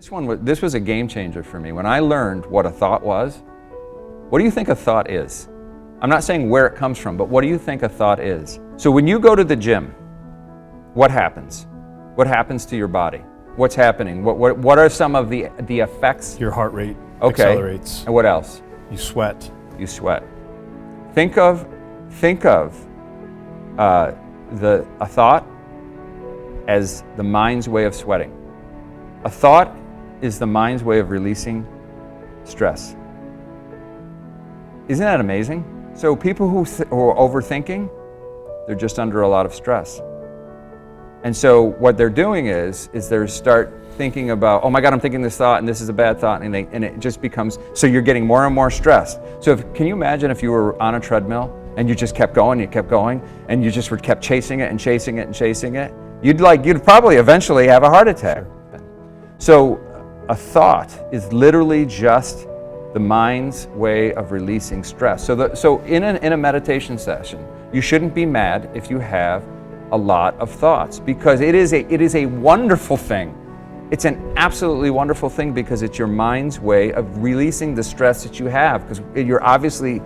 This was a game changer for me. When I learned what a thought was, what do you think a thought is? I'm not saying where it comes from, but what do you think a thought is? So when you go to the gym, what happens? What happens to your body? What's happening? What are some of the effects? Your heart rate accelerates. And what else? You sweat. You sweat. Think of a thought as the mind's way of sweating. A thought is the mind's way of releasing stress. Isn't that amazing? So people who are overthinking, they're just under a lot of stress. And so what they're doing is they start thinking about, oh my God, I'm thinking this thought and this is a bad thought, and it just becomes, so you're getting more and more stressed. So can you imagine if you were on a treadmill and you just kept going, and you just kept chasing it and chasing it and chasing it? You'd probably eventually have a heart attack. So a thought is literally just the mind's way of releasing stress. So in a meditation session, you shouldn't be mad if you have a lot of thoughts, because it is a wonderful thing. It's an absolutely wonderful thing, because it's your mind's way of releasing the stress that you have, because you're obviously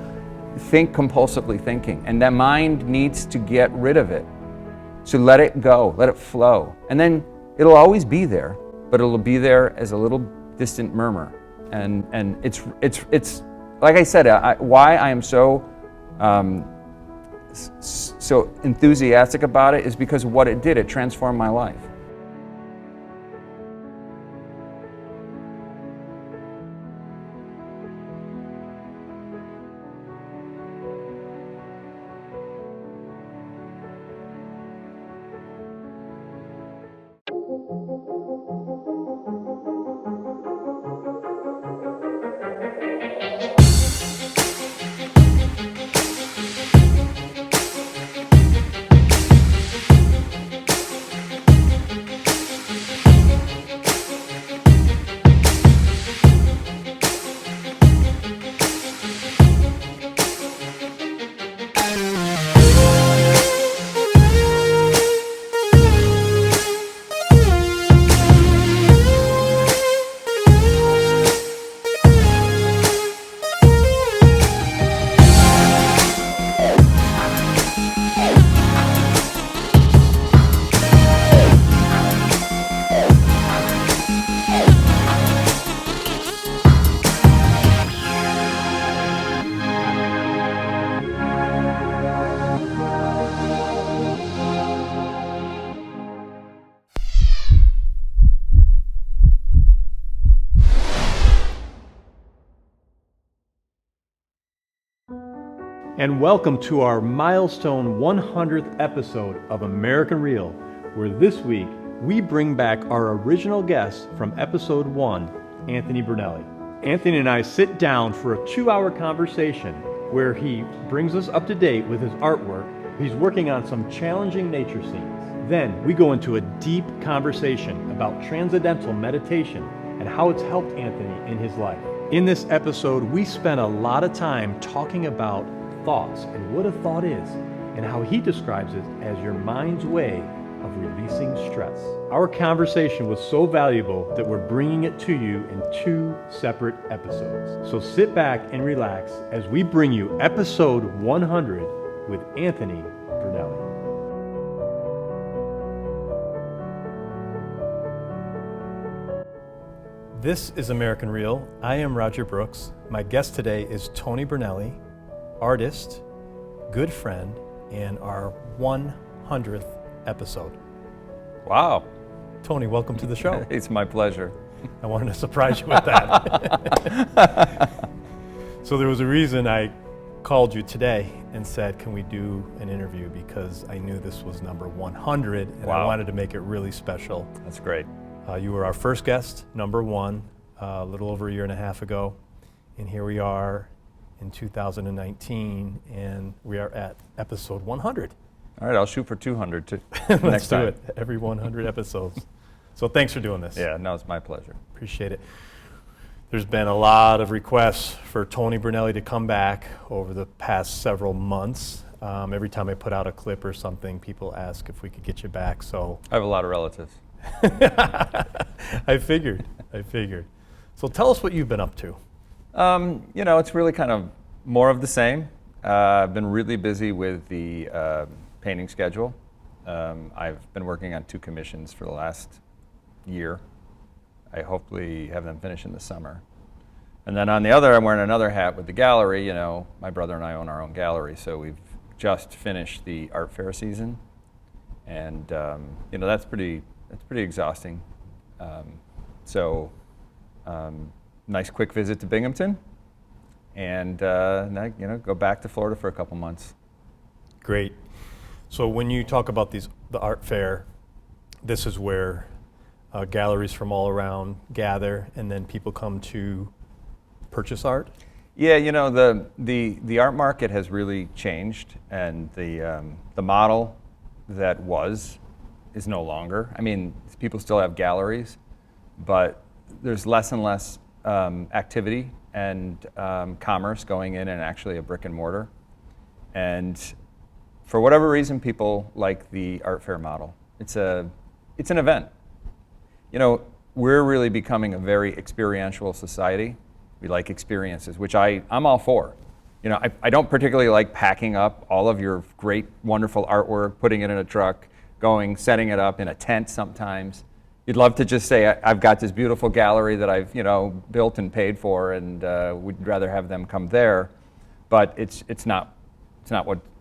compulsively thinking, and that mind needs to get rid of it. So let it go, let it flow, and then it'll always be there, but it'll be there as a little distant murmur. And it's like I said, why I am so enthusiastic about it is because of what it did. It transformed my life. And welcome to our milestone 100th episode of American Real, where this week we bring back our original guest from episode 1, Anthony Brunelli. Anthony and I sit down for a 2-hour conversation where he brings us up to date with his artwork. He's working on some challenging nature scenes. Then we go into a deep conversation about Transcendental Meditation and how it's helped Anthony in his life. In this episode, we spent a lot of time talking about thoughts and what a thought is, and how he describes it as your mind's way of releasing stress. Our conversation was so valuable that we're bringing it to you in 2 separate episodes. So sit back and relax as we bring you episode 100 with Anthony Brunelli. This is American Real. I am Roger Brooks. My guest today is Tony Brunelli, artist, good friend, and our 100th episode. Wow. Tony, welcome to the show. It's my pleasure. I wanted to surprise you with that. So there was a reason I called you today and said, can we do an interview? Because I knew this was number 100, and Wow. I wanted to make it really special. That's great. You were our first guest, number 1, a little over a year and a half ago. And here we are in 2019, and we are at episode 100. All right, I'll shoot for 200 too. Let's do it every 100 episodes. So thanks for doing this. Yeah, no, it's my pleasure. Appreciate it. There's been a lot of requests for Tony Brunelli to come back over the past several months. Every time I put out a clip or something, people ask if we could get you back. So I have a lot of relatives. I figured. So tell us what you've been up to. It's really kind of more of the same. I've been really busy with the painting schedule. I've been working on 2 commissions for the last year. I hopefully have them finished in the summer. And then on the other, I'm wearing another hat with the gallery. My brother and I own our own gallery, so we've just finished the art fair season. And, that's pretty exhausting. Nice quick visit to Binghamton, and go back to Florida for a couple months. Great. So when you talk about the art fair, this is where galleries from all around gather, and then people come to purchase art? Yeah, the art market has really changed, and the model that is no longer. I mean, people still have galleries, but there's less and less activity and commerce going in and actually a brick and mortar. And for whatever reason, people like the art fair model. It's an event. We're really becoming a very experiential society. We like experiences, which I'm all for. I don't particularly like packing up all of your great, wonderful artwork, putting it in a truck, setting it up in a tent sometimes. You'd love to just say, I've got this beautiful gallery that I've built and paid for, and we'd rather have them come there. But it's not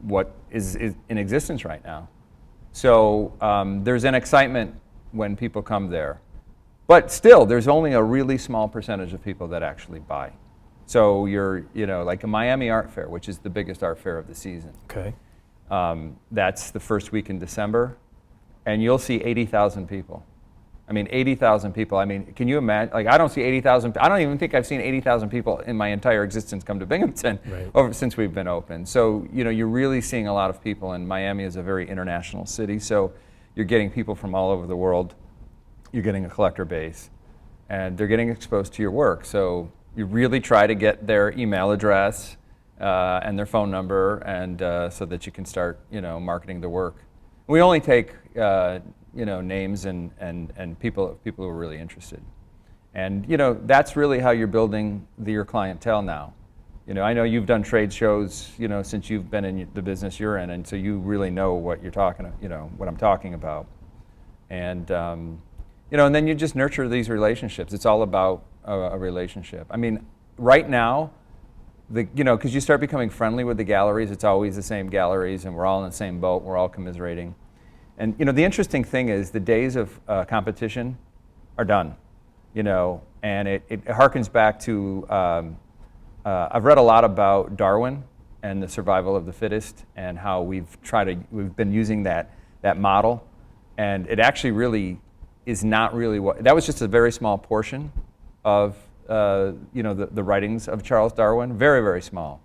what is in existence right now. So there's an excitement when people come there. But still, there's only a really small percentage of people that actually buy. So you're, like a Miami Art Fair, which is the biggest art fair of the season. Okay. That's the first week in December, and you'll see 80,000 people. 80,000 people. Can you imagine? I don't see 80,000. I don't even think I've seen 80,000 people in my entire existence come to Binghamton since we've been open. So, you're really seeing a lot of people, and Miami is a very international city. So you're getting people from all over the world. You're getting a collector base, and they're getting exposed to your work. So you really try to get their email address and their phone number, and so that you can start, marketing the work. We only take, names and people who are really interested. And, that's really how you're building your clientele now. I know you've done trade shows, since you've been in the business you're in, and so you really know what you're talking, what I'm talking about. And, and then you just nurture these relationships. It's all about a relationship. Right now, because you start becoming friendly with the galleries, it's always the same galleries, and we're all in the same boat, we're all commiserating. And, the interesting thing is the days of competition are done, and it harkens back to, I've read a lot about Darwin and the survival of the fittest, and how we've been using that model, and it actually really is not really that was just a very small portion of the writings of Charles Darwin, very, very small.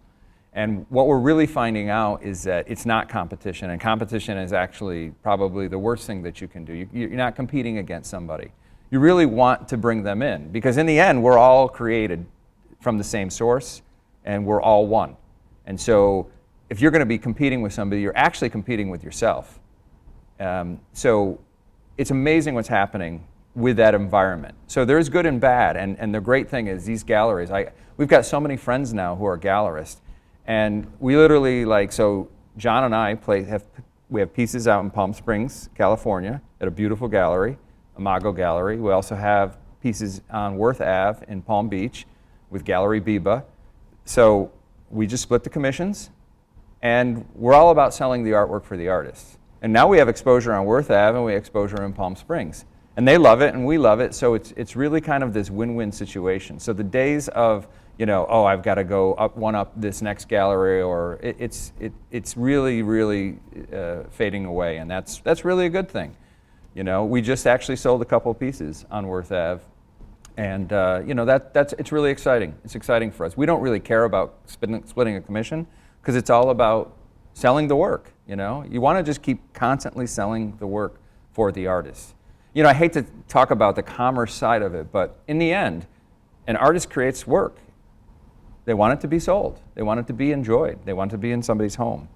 And what we're really finding out is that it's not competition, and competition is actually probably the worst thing that you can do. You're not competing against somebody. You really want to bring them in, because in the end, we're all created from the same source, and we're all one. And so if you're going to be competing with somebody, you're actually competing with yourself. So it's amazing what's happening with that environment. So there's good and bad, and the great thing is these galleries, we've got so many friends now who are gallerists, and we literally, so John and I we have pieces out in Palm Springs, California, at a beautiful gallery, Imago Gallery. We also have pieces on Worth Ave in Palm Beach with Gallery Biba. So we just split the commissions, and we're all about selling the artwork for the artists. And now we have exposure on Worth Ave, and we have exposure in Palm Springs. And they love it, and we love it, so it's really kind of this win-win situation. So the days of, I've got to go up this next gallery, or it's really, really fading away, and that's really a good thing. We just actually sold a couple of pieces on Worth Ave, and it's really exciting. It's exciting for us. We don't really care about splitting a commission, because it's all about selling the work. You want to just keep constantly selling the work for the artists. I hate to talk about the commerce side of it, but in the end, an artist creates work. They want it to be sold. They want it to be enjoyed. They want it to be in somebody's home.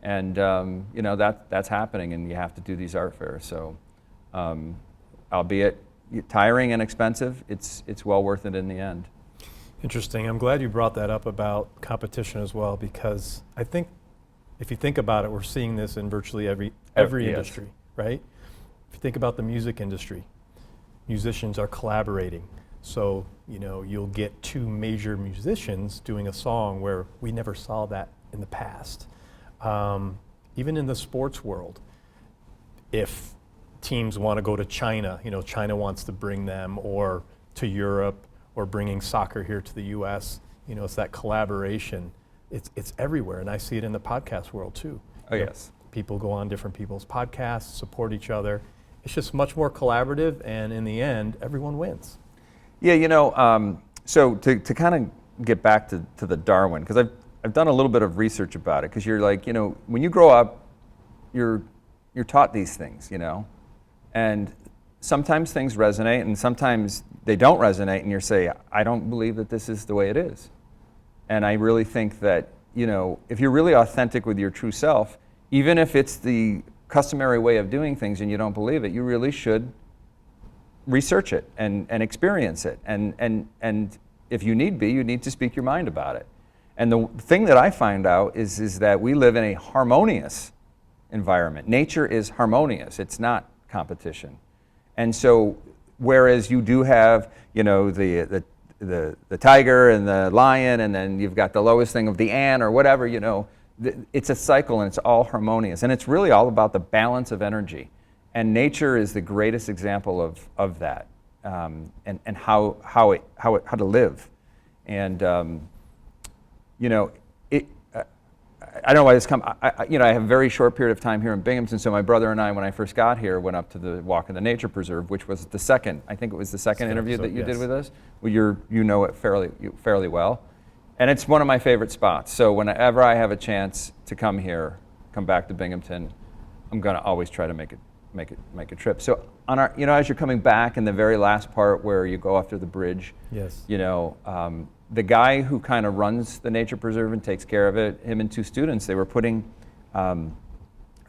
And that's happening, and you have to do these art fairs. So albeit tiring and expensive, it's well worth it in the end. Interesting. I'm glad you brought that up about competition as well, because I think if you think about it, we're seeing this in virtually every Yes. industry, right? If you think about the music industry, musicians are collaborating. So, you'll get two major musicians doing a song where we never saw that in the past. Even in the sports world, if teams want to go to China, China wants to bring them, or to Europe, or bringing soccer here to the U.S., it's that collaboration. It's everywhere, and I see it in the podcast world too. Oh, yes. People go on different people's podcasts, support each other. It's just much more collaborative, and in the end, everyone wins. Yeah, so to kind of get back to the Darwin, because I've done a little bit of research about it, because you're like, when you grow up, you're taught these things, and sometimes things resonate, and sometimes they don't resonate, and you say, I don't believe that this is the way it is. And I really think that, if you're really authentic with your true self, even if it's the customary way of doing things and you don't believe it, you really should research it and experience it. And if you need be, you need to speak your mind about it. And the thing that I find out is that we live in a harmonious environment. Nature is harmonious. It's not competition. And so, whereas you do have, the tiger and the lion, and then you've got the lowest thing of the ant or whatever, it's a cycle, and it's all harmonious. And it's really all about the balance of energy. And nature is the greatest example of that, and how to live. And I don't know why this come. I have a very short period of time here in Binghamton. So my brother and I, when I first got here, went up to the walk in the nature preserve, which was the second. I think it was the second interview that you did with us. Well, you know it fairly well, and it's one of my favorite spots. So whenever I have a chance to come back to Binghamton, I'm going to always try to make a trip. So on our, as you're coming back in the very last part where you go after the bridge, yes, the guy who kind of runs the nature preserve and takes care of it, him and two students, they were putting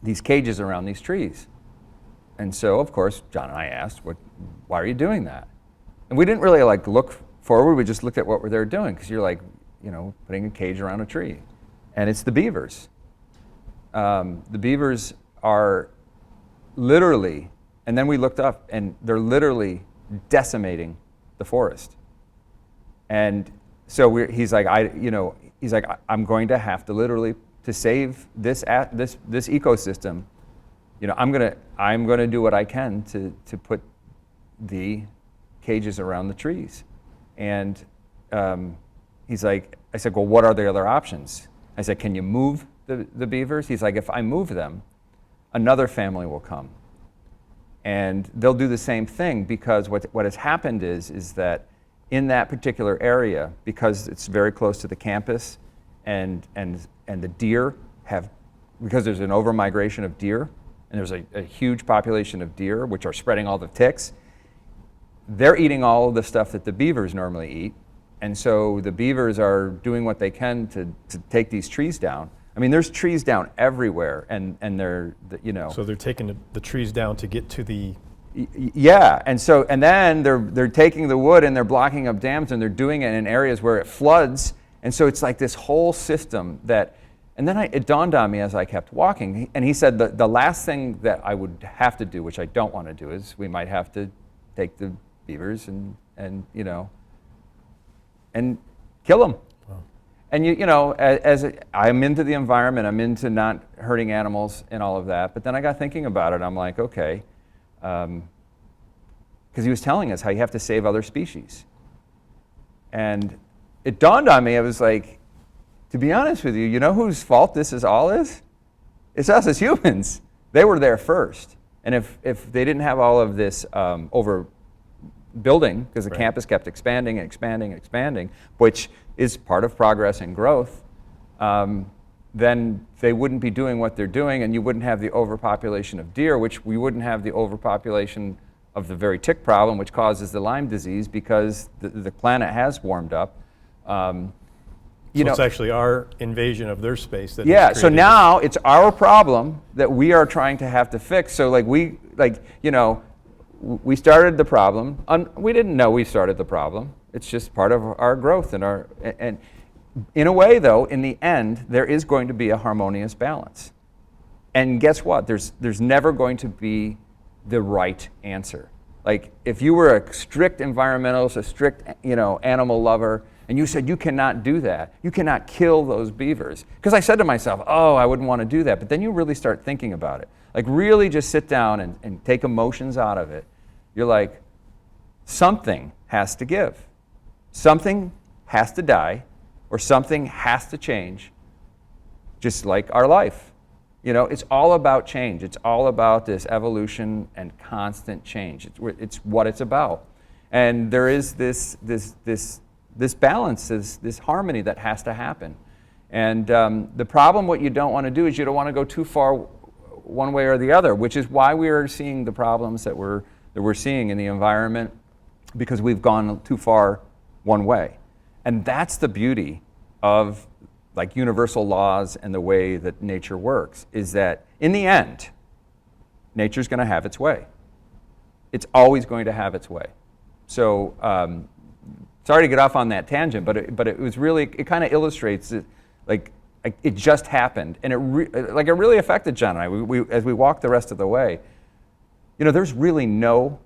these cages around these trees. And so, of course, John and I asked, why are you doing that? And we didn't really look forward, we just looked at what they were doing, because you're putting a cage around a tree. And it's the beavers. The beavers are literally, and then we looked up, and they're literally decimating the forest. And so he's like, I'm going to have to literally, to save this ecosystem, I'm gonna do what I can to put the cages around the trees. And he's like, I said, well, what are the other options? I said, can you move the beavers? He's like, if I move them, another family will come. And they'll do the same thing, because what has happened is that in that particular area, because it's very close to the campus, and the deer because there's an over-migration of deer, and there's a huge population of deer, which are spreading all the ticks, they're eating all of the stuff that the beavers normally eat. And so the beavers are doing what they can to take these trees down. I mean, there's trees down everywhere, and they're, So they're taking the trees down to get to the... Yeah, and then they're taking the wood and they're blocking up dams, and they're doing it in areas where it floods, and so it's like this whole system that. And then it dawned on me as I kept walking, and he said the last thing that I would have to do, which I don't want to do, is we might have to take the beavers and kill them. Wow. And as I'm into the environment, I'm into not hurting animals and all of that, but then I got thinking about it. I'm like, okay. Because he was telling us how you have to save other species. And it dawned on me, I was like, to be honest with you, you know whose fault this all is? It's us as humans. They were there first. And if they didn't have all of this overbuilding, because the campus kept expanding and expanding and expanding, which is part of progress and growth, then they wouldn't be doing what they're doing, and you wouldn't have the overpopulation of deer, which we wouldn't have the overpopulation of the very tick problem, which causes the Lyme disease, because the planet has warmed up. It's actually our invasion of their space that yeah, so now it's our problem that we are trying to have to fix. So we started the problem. We didn't know we started the problem. It's just part of our growth and in a way, though, in the end, there is going to be a harmonious balance. And guess what? There's never going to be the right answer. Like if you were a strict environmentalist, a strict, animal lover, and you said you cannot do that, you cannot kill those beavers. Because I said to myself, oh, I wouldn't want to do that. But then you really start thinking about it. Like really just sit down and take emotions out of it. You're like, something has to give. Something has to die, or something has to change, just like our life. It's all about change. It's all about this evolution and constant change. It's what it's about. And there is this balance, this harmony that has to happen. And the problem, what you don't want to do is you don't want to go too far one way or the other, which is why we are seeing the problems that we're seeing in the environment, because we've gone too far one way. And that's the beauty of like universal laws and the way that nature works, is that in the end, nature's going to have its way. It's always going to have its way. So sorry to get off on that tangent, but it was really, it kind of illustrates it, like it just happened, and it really affected John and I. We as we walked the rest of the way, there's really no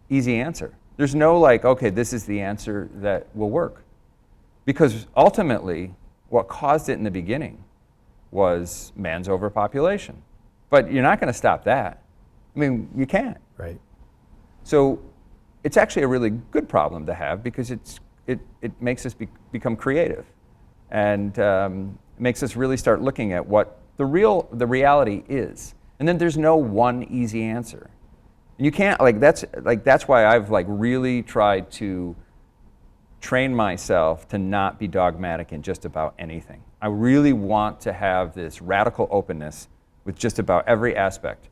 easy answer. There's no like, okay, this is the answer that will work. Because ultimately, what caused it in the beginning was man's overpopulation. But you're not going to stop that. I mean, you can't. Right. So it's actually a really good problem to have, because it makes us become creative, and makes us really start looking at what the reality is. And then there's no one easy answer. And you can't that's why I've really tried to train myself to not be dogmatic in just about anything. I really want to have this radical openness with just about every aspect.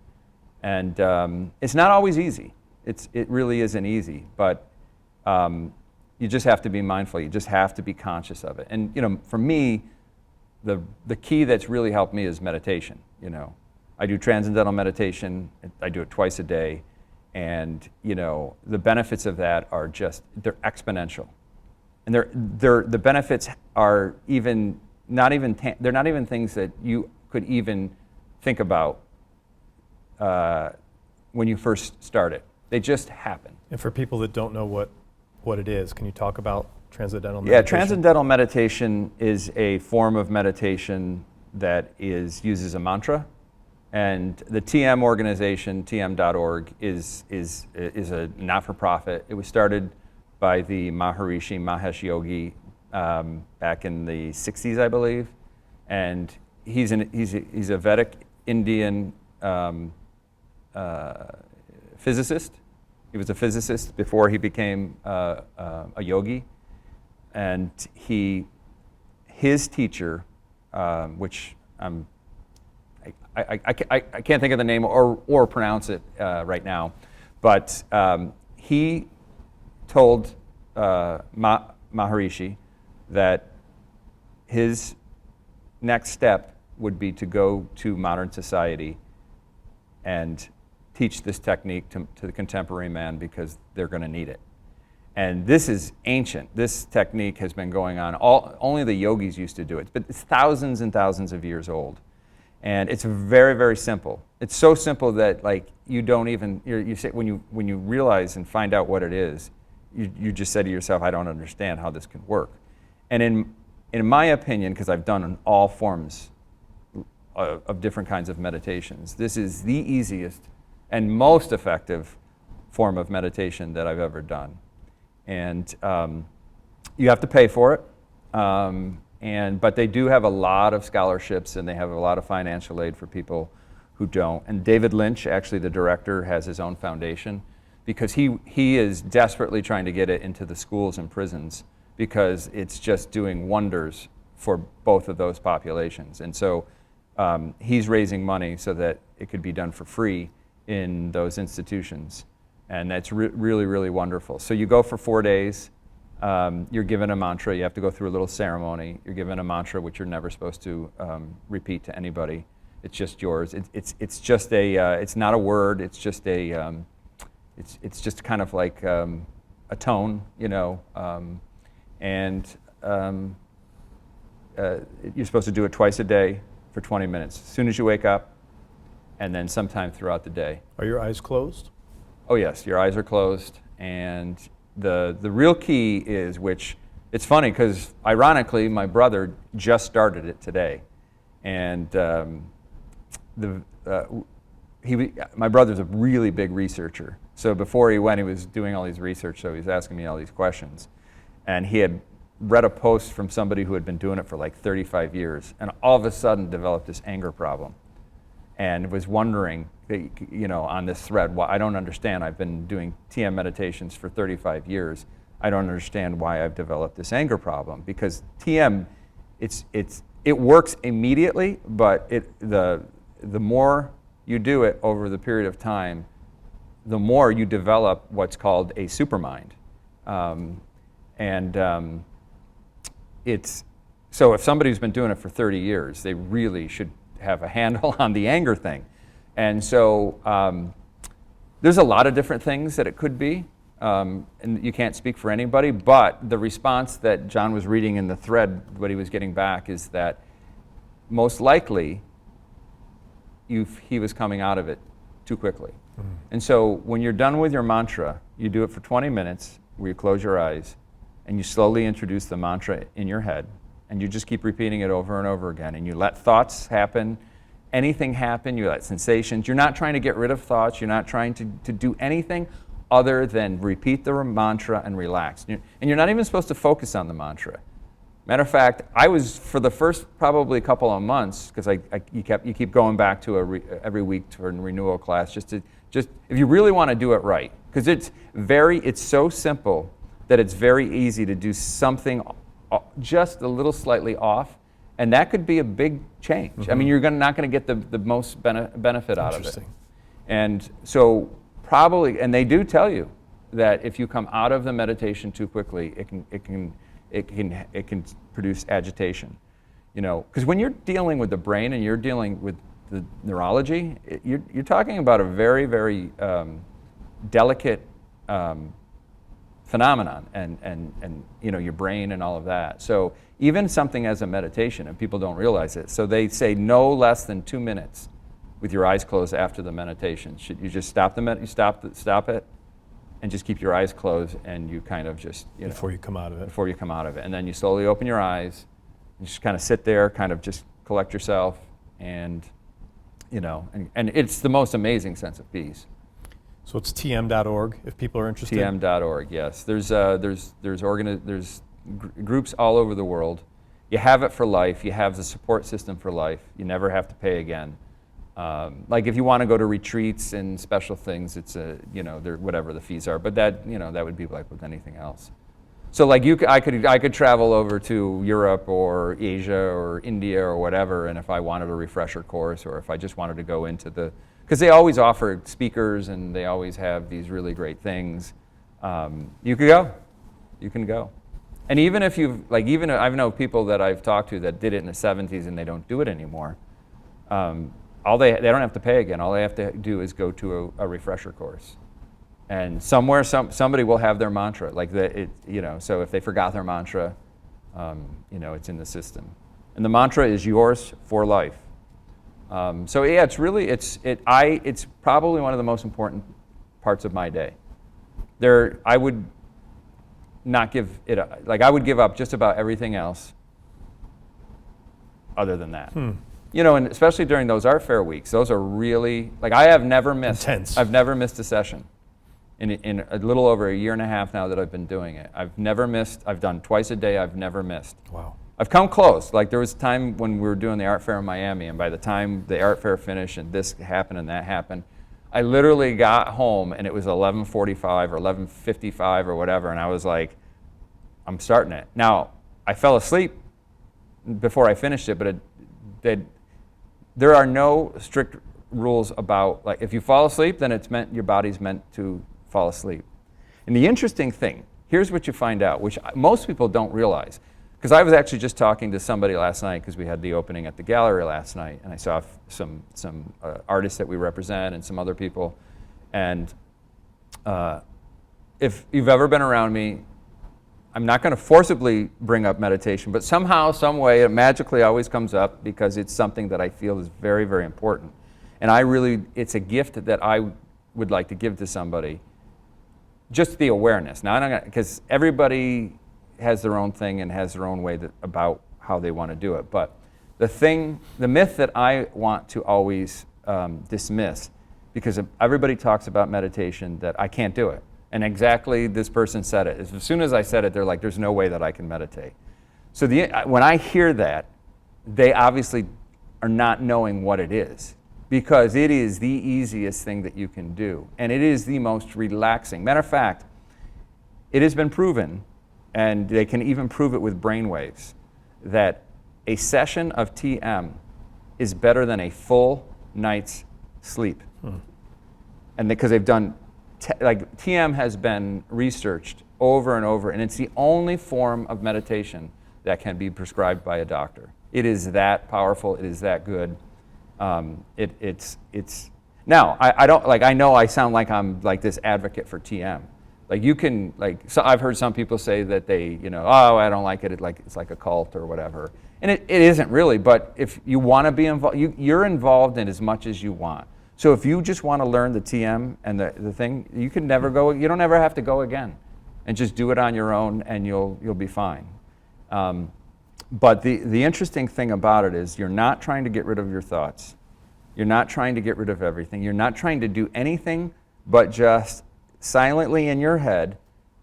And it's not always easy. It really isn't easy, but you just have to be mindful. You just have to be conscious of it. And for me, the key that's really helped me is meditation. I do transcendental meditation. I do it twice a day, and the benefits of that are they're exponential. And the benefits are they're not even things that you could even think about when you first start it. They just happen. And for people that don't know what it is, can you talk about transcendental meditation? Yeah, transcendental meditation is a form of meditation that uses a mantra. And the TM organization, tm.org, is a not-for-profit. It was started by the Maharishi Mahesh Yogi back in the 60s, I believe, and he's a Vedic Indian physicist. He was a physicist before he became a yogi, and his teacher, which I can't think of the name or pronounce it right now, but he told Maharishi that his next step would be to go to modern society and teach this technique to the contemporary man, because they're going to need it. And this is ancient. This technique has been going on. Only the yogis used to do it, but it's thousands and thousands of years old. And it's very, very simple. It's so simple that you don't even, you say, when you realize and find out what it is, you just say to yourself, I don't understand how this can work. And in my opinion, because I've done all forms of different kinds of meditations, this is the easiest and most effective form of meditation that I've ever done. And you have to pay for it, but they do have a lot of scholarships, and they have a lot of financial aid for people who don't. And David Lynch, actually the director, has his own foundation, because he is desperately trying to get it into the schools and prisons, because it's just doing wonders for both of those populations. And so he's raising money so that it could be done for free in those institutions. And that's really, really wonderful. So you go for 4 days. You're given a mantra. You have to go through a little ceremony. You're given a mantra which you're never supposed to repeat to anybody. It's just yours. It's just it's not a word. It's just It's just kind of like a tone, and you're supposed to do it twice a day for 20 minutes, as soon as you wake up, and then sometime throughout the day. Are your eyes closed? Oh yes, your eyes are closed, and the real key is, which it's funny because ironically my brother just started it today, and my brother's a really big researcher. So before he went, he was doing all these research, so he was asking me all these questions, and he had read a post from somebody who had been doing it for like 35 years, and all of a sudden developed this anger problem, and was wondering, on this thread, why I don't understand. I've been doing TM meditations for 35 years. I don't understand why I've developed this anger problem, because TM, it works immediately, but the more you do it over the period of time, the more you develop what's called a supermind. So if somebody's been doing it for 30 years, they really should have a handle on the anger thing. And so there's a lot of different things that it could be, and you can't speak for anybody, but the response that John was reading in the thread, what he was getting back, is that most likely he was coming out of it too quickly. Mm-hmm. And so when you're done with your mantra, you do it for 20 minutes where you close your eyes and you slowly introduce the mantra in your head, and you just keep repeating it over and over again, and you let thoughts happen, anything happen, you let sensations. You're not trying to get rid of thoughts, you're not trying to do anything other than repeat the mantra and relax. And you're not even supposed to focus on the mantra. Matter of fact, I was, for the first probably couple of months, because you keep going back to every week to a renewal class, just if you really want to do it right, because it's so simple that it's very easy to do something just a little slightly off, and that could be a big change. Mm-hmm. I mean, you're not going to get the most benefit out of it. And so probably, and they do tell you that if you come out of the meditation too quickly, it can produce agitation. Because when you're dealing with the brain and you're dealing with the neurology, you're talking about a very, very delicate phenomenon, and your brain and all of that. So even something as a meditation, and people don't realize it, so they say no less than 2 minutes with your eyes closed after the meditation. You just stop stop it, and just keep your eyes closed, and you kind of just before you come out of it, and then you slowly open your eyes and just kind of sit there, kind of just collect yourself, and and it's the most amazing sense of peace. So it's tm.org if people are interested. tm.org, yes. There's groups all over the world. You have it for life. You have the support system for life. You never have to pay again. Like if you want to go to retreats and special things, it's whatever the fees are. But that would be like with anything else. So like I could travel over to Europe or Asia or India or whatever, and if I wanted a refresher course, or if I just wanted to go into because they always offer speakers and they always have these really great things. You can go. And even if I've known people that I've talked to that did it in the 70s and they don't do it anymore. They don't have to pay again. All they have to do is go to a refresher course, and somewhere somebody will have their mantra So if they forgot their mantra, it's in the system, and the mantra is yours for life. It's probably one of the most important parts of my day. I would not give it up. I would give up just about everything else other than that. And especially during those art fair weeks, those are really, I have never missed. Intense. I've never missed a session in a little over a year and a half now that I've been doing it. I've never missed. I've done twice a day. I've never missed. Wow. I've come close. There was a time when we were doing the art fair in Miami, and by the time the art fair finished and this happened and that happened, I literally got home and it was 11:45 or 11:55 or whatever, and I was like, I'm starting it. Now, I fell asleep before I finished it, but there are no strict rules about, if you fall asleep, then your body's meant to fall asleep. And the interesting thing, here's what you find out, which most people don't realize. Because I was actually just talking to somebody last night, because we had the opening at the gallery last night, and I saw some artists that we represent and some other people. And If you've ever been around me, I'm not going to forcibly bring up meditation, but somehow, some way, it magically always comes up because it's something that I feel is very, very important. And it's a gift that I would like to give to somebody. Just the awareness. Now, because everybody has their own thing and has their own way about how they want to do it. But the myth that I want to always dismiss, because everybody talks about meditation, that I can't do it. And exactly this person said it. As soon as I said it, they're like, there's no way that I can meditate. So when I hear that, they obviously are not knowing what it is, because it is the easiest thing that you can do. And it is the most relaxing. Matter of fact, it has been proven, and they can even prove it with brain waves, that a session of TM is better than a full night's sleep. And because they've done, TM has been researched over and over, and it's the only form of meditation that can be prescribed by a doctor. It is that powerful. It is that good. It's now I don't I know I sound like I'm like this advocate for TM. Like you can so I've heard some people say that they oh, I don't like it. It's like a cult or whatever, and it isn't really. But if you want to be involved, you're involved in as much as you want. So if you just want to learn the TM and the thing, you can never go. You don't ever have to go again, and just do it on your own, and you'll be fine. But the interesting thing about it is you're not trying to get rid of your thoughts. You're not trying to get rid of everything. You're not trying to do anything but just silently in your head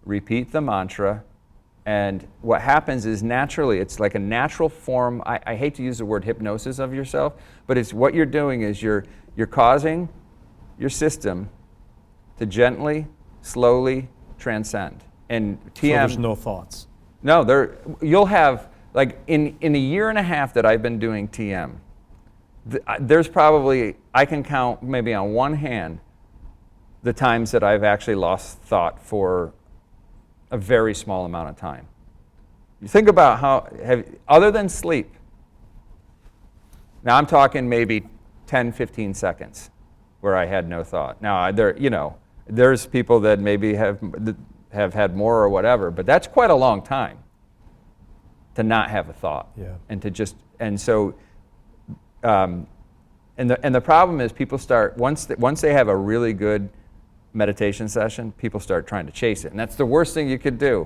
repeat the mantra. And what happens is naturally, it's like a natural form. I hate to use the word hypnosis of yourself, but it's what you're doing is you're causing your system to gently, slowly transcend. And TM. So there's no thoughts. No, you'll have, in a year and a half that I've been doing TM, there's probably, I can count maybe on one hand the times that I've actually lost thought for a very small amount of time. You think about other than sleep, now I'm talking maybe 10, 15 seconds where I had no thought. Now, there's people that maybe have had more or whatever, but that's quite a long time to not have a thought. Yeah. And to just, and so, and the problem is people start, once they have a really good meditation session, people start trying to chase it. And that's the worst thing you could do.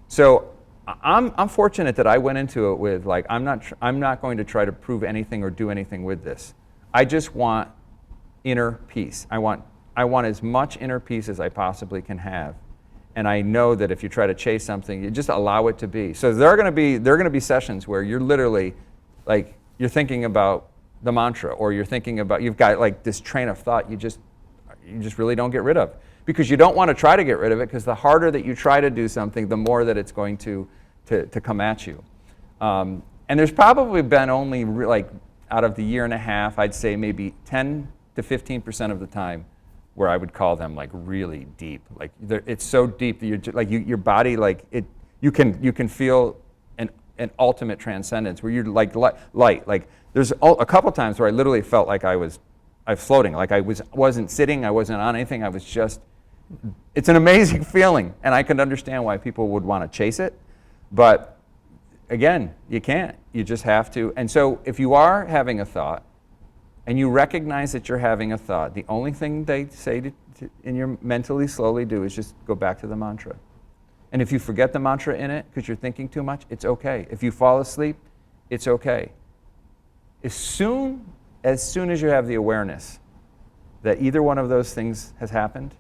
So I'm fortunate that I went into it with I'm not going to try to prove anything or do anything with this. I just want inner peace. I want as much inner peace as I possibly can have. And I know that if you try to chase something, you just allow it to be. So there are going to be sessions where you're literally you're thinking about the mantra, or you're thinking about, you've got this train of thought you just really don't get rid of, because you don't want to try to get rid of it, because the harder that you try to do something, the more that it's going to come at you. And there's probably been only out of the year and a half, I'd say maybe 10 to 15% of the time where I would call them really deep. It's so deep that you're your body you can feel an ultimate transcendence where you're light. There's a couple times where I literally felt like I was floating, I wasn't sitting, I wasn't on anything, I was just. It's an amazing feeling, and I can understand why people would want to chase it, but again, you can't. You just have to. And so if you are having a thought, and you recognize that you're having a thought, the only thing they say and you mentally slowly do is just go back to the mantra. And if you forget the mantra in it because you're thinking too much, it's okay. If you fall asleep, it's okay. As soon as you have the awareness that either one of those things has happened,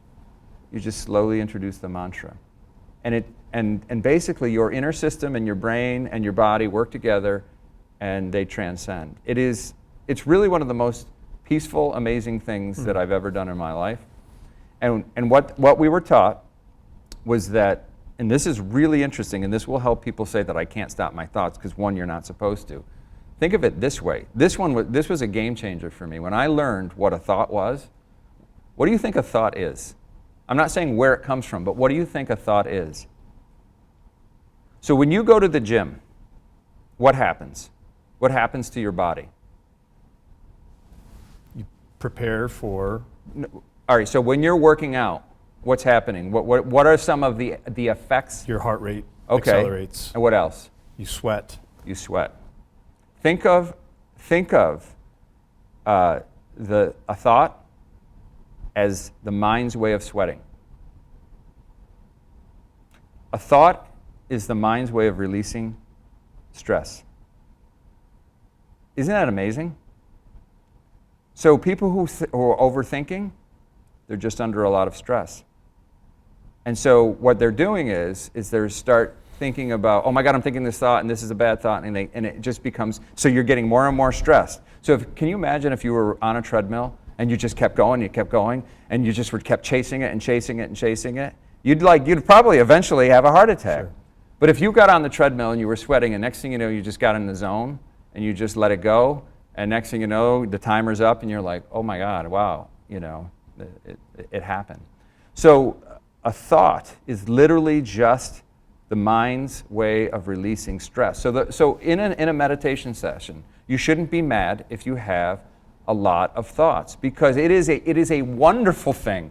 you just slowly introduce the mantra. And basically your inner system and your brain and your body work together, and they transcend. It's really one of the most peaceful, amazing things that I've ever done in my life. And what we were taught was that, and this is really interesting, and this will help people say that I can't stop my thoughts, because one, you're not supposed to. Think of it this way. This was a game changer for me. When I learned what a thought was, what do you think a thought is? I'm not saying where it comes from, but what do you think a thought is? So when you go to the gym, what happens? What happens to your body? You prepare for. All right, so when you're working out, What's happening? What are some of the effects? Your heart rate Okay. accelerates. And what else? You sweat. You sweat. Think of a thought as the mind's way of sweating. A thought is the mind's way of releasing stress. Isn't that amazing? So people who are overthinking, they're just under a lot of stress. And so what they're doing is they start thinking about, oh my God, I'm thinking this thought, and this is a bad thought, and it just becomes, so you're getting more and more stressed. So can you imagine if you were on a treadmill and you just kept going, and you just kept chasing it and chasing it and chasing it? You'd probably eventually have a heart attack. Sure. But if you got on the treadmill and you were sweating, and next thing you know, you just got in the zone, and you just let it go, and next thing you know, the timer's up, and you're like, oh my God, wow, it happened. So a thought is literally just the mind's way of releasing stress. So in a meditation session, you shouldn't be mad if you have a lot of thoughts, because it is a wonderful thing.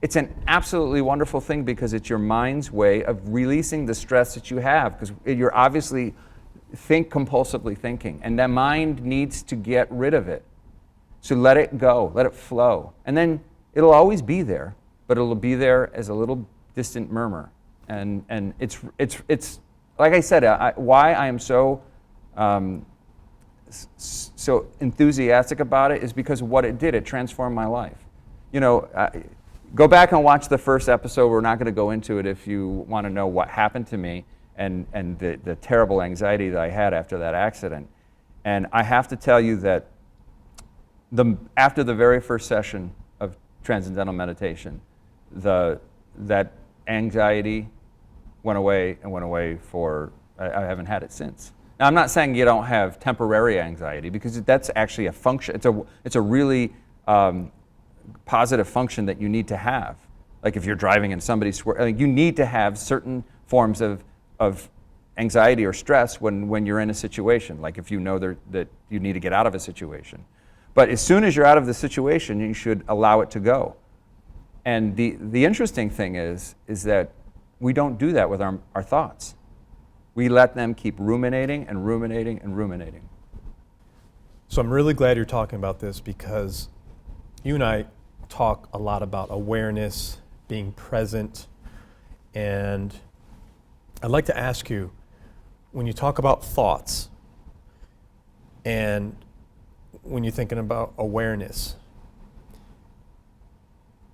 It's an absolutely wonderful thing, because it's your mind's way of releasing the stress that you have, because you're obviously compulsively thinking, and that mind needs to get rid of it. So let it go, let it flow. And then it'll always be there, but it'll be there as a little distant murmur. And it's like I said, why I am so enthusiastic about it is because of what it did. It transformed my life. Go back and watch the first episode. We're not going to go into it if you want to know what happened to me and the terrible anxiety that I had after that accident. And I have to tell you that after the very first session of Transcendental Meditation, that anxiety went away for, I haven't had it since. Now, I'm not saying you don't have temporary anxiety, because that's actually a function. It's a really positive function that you need to have. Like if you're driving and somebody's you need to have certain forms of anxiety or stress when you're in a situation, like if you know that you need to get out of a situation. But as soon as you're out of the situation, you should allow it to go. And the interesting thing is that we don't do that with our thoughts. We let them keep ruminating and ruminating and ruminating. So I'm really glad you're talking about this, because you and I talk a lot about awareness, being present, and I'd like to ask you, when you talk about thoughts and when you're thinking about awareness,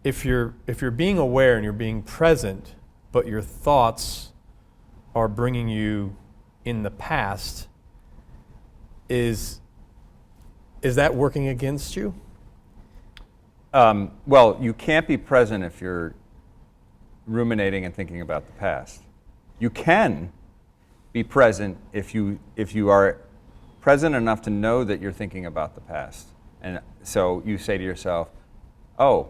if you're being aware and you're being present, but your thoughts are bringing you in the past, is that working against you? Well, you can't be present if you're ruminating and thinking about the past. You can be present if you are present enough to know that you're thinking about the past. And so you say to yourself, oh,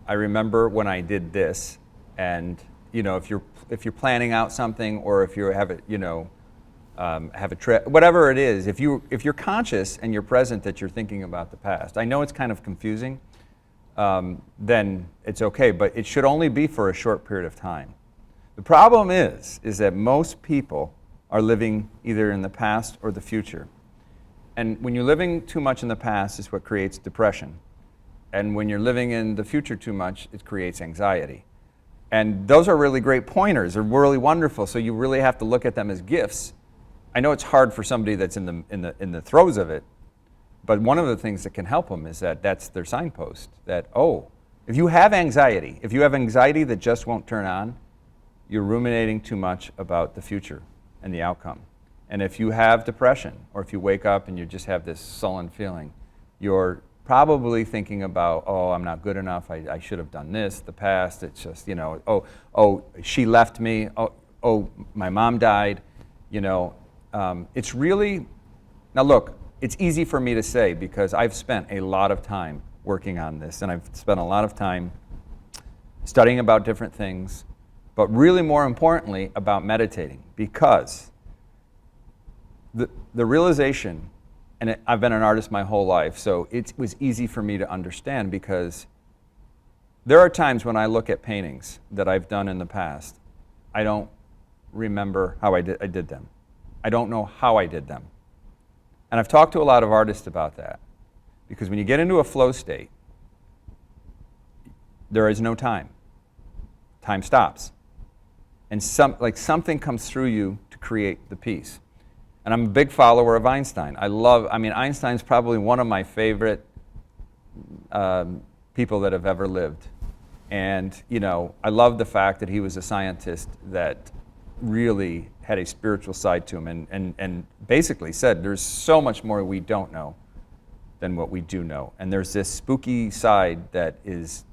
I remember when I did this. And if you're planning out something, or if you have a trip, whatever it is, if you're conscious and you're present that you're thinking about the past. I know it's kind of confusing. Then it's okay, but it should only be for a short period of time. The problem is that most people are living either in the past or the future. And when you're living too much in the past, is what creates depression. And when you're living in the future too much, it creates anxiety. And those are really great pointers. They're really wonderful. So you really have to look at them as gifts. I know it's hard for somebody that's in the throes of it. But one of the things that can help them is that that's their signpost. That, if you have anxiety that just won't turn on, you're ruminating too much about the future and the outcome. And if you have depression, or if you wake up and you just have this sullen feeling, you're probably thinking about, I'm not good enough, I should have done this, the past, it's just, she left me, my mom died, it's really, now look, it's easy for me to say because I've spent a lot of time working on this, and I've spent a lot of time studying about different things, but really more importantly about meditating, because the realization, and I've been an artist my whole life, so it was easy for me to understand, because There are times when I look at paintings that I've done in the past, I don't remember how I did them. I don't know how I did them. And I've talked to a lot of artists about that. Because when you get into a flow state, there is no time. Time stops. And something comes through you to create the piece. And I'm a big follower of Einstein. Einstein's probably one of my favorite people that have ever lived. And, I love the fact that he was a scientist that really had a spiritual side to him and basically said there's so much more we don't know than what we do know. And there's this spooky side that is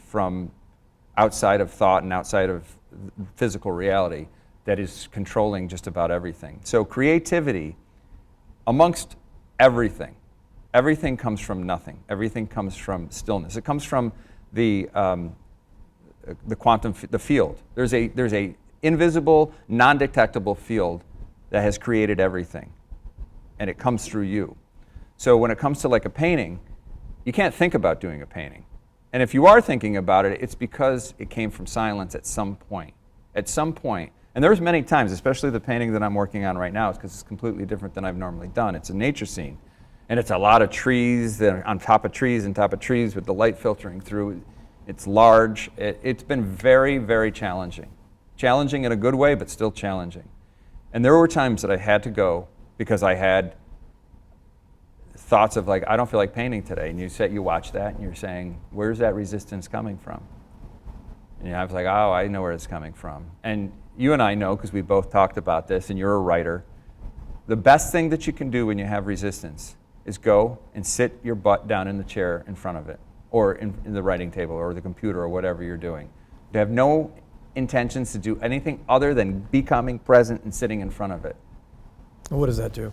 from outside of thought and outside of physical reality that is controlling just about everything. So creativity, amongst everything comes from nothing. Everything comes from stillness. It comes from the quantum, the field. There's a invisible, non-detectable field that has created everything, and it comes through you. So when it comes to like a painting, you can't think about doing a painting. And if you are thinking about it, it's because it came from silence at some point. At some point. And there's many times, especially the painting that I'm working on right now, because it's completely different than I've normally done. It's a nature scene. And it's a lot of trees on top of trees and top of trees with the light filtering through. It's large. It's been very, very challenging. Challenging in a good way, but still challenging. And there were times that I had to go because I had thoughts of I don't feel like painting today. And you watch that and you're saying, where's that resistance coming from? And I was like, oh, I know where it's coming from. And you and I know, because we both talked about this, and you're a writer, the best thing that you can do when you have resistance is go and sit your butt down in the chair in front of it, or in the writing table, or the computer, or whatever you're doing. You have no intentions to do anything other than becoming present and sitting in front of it. What does that do?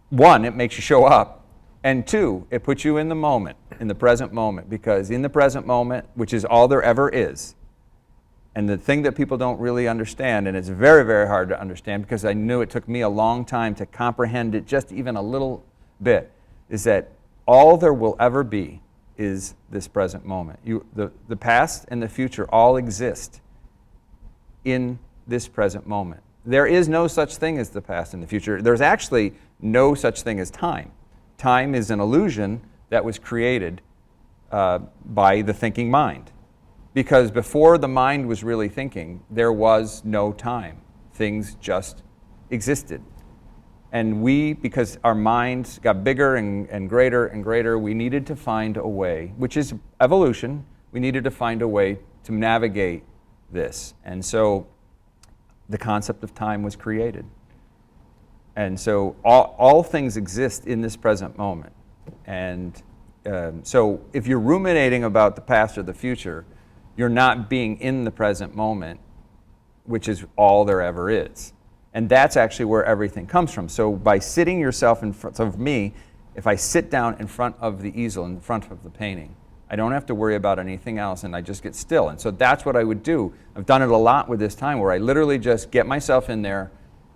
One, it makes you show up. And two, it puts you in the moment, in the present moment, because in the present moment, which is all there ever is, and the thing that people don't really understand, and it's very, very hard to understand because I knew it took me a long time to comprehend it just even a little bit, is that all there will ever be is this present moment. The past and the future all exist in this present moment. There is no such thing as the past and the future. There's actually no such thing as time. Time is an illusion that was created by the thinking mind. Because before the mind was really thinking, there was no time. Things just existed. And because our minds got bigger and greater, we needed to find a way, which is evolution, we needed to find a way to navigate this. And so the concept of time was created. And so all things exist in this present moment. And so if you're ruminating about the past or the future, you're not being in the present moment, which is all there ever is. And that's actually where everything comes from. So by sitting yourself in front of me, if I sit down in front of the easel, in front of the painting, I don't have to worry about anything else, and I just get still. And so that's what I would do. I've done it a lot with this time, where I literally just get myself in there,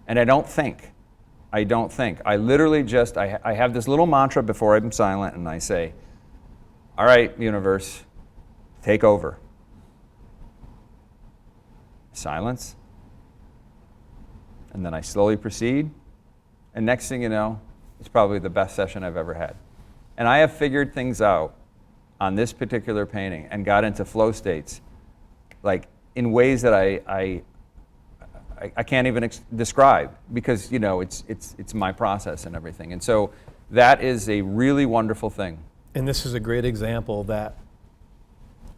and I don't think. I literally just, I have this little mantra before I'm silent, and I say, all right, universe, take over. Silence. And then I slowly proceed. And next thing you know, it's probably the best session I've ever had. And I have figured things out on this particular painting and got into flow states in ways that I can't even describe, because it's my process and everything. And so that is a really wonderful thing. And this is a great example that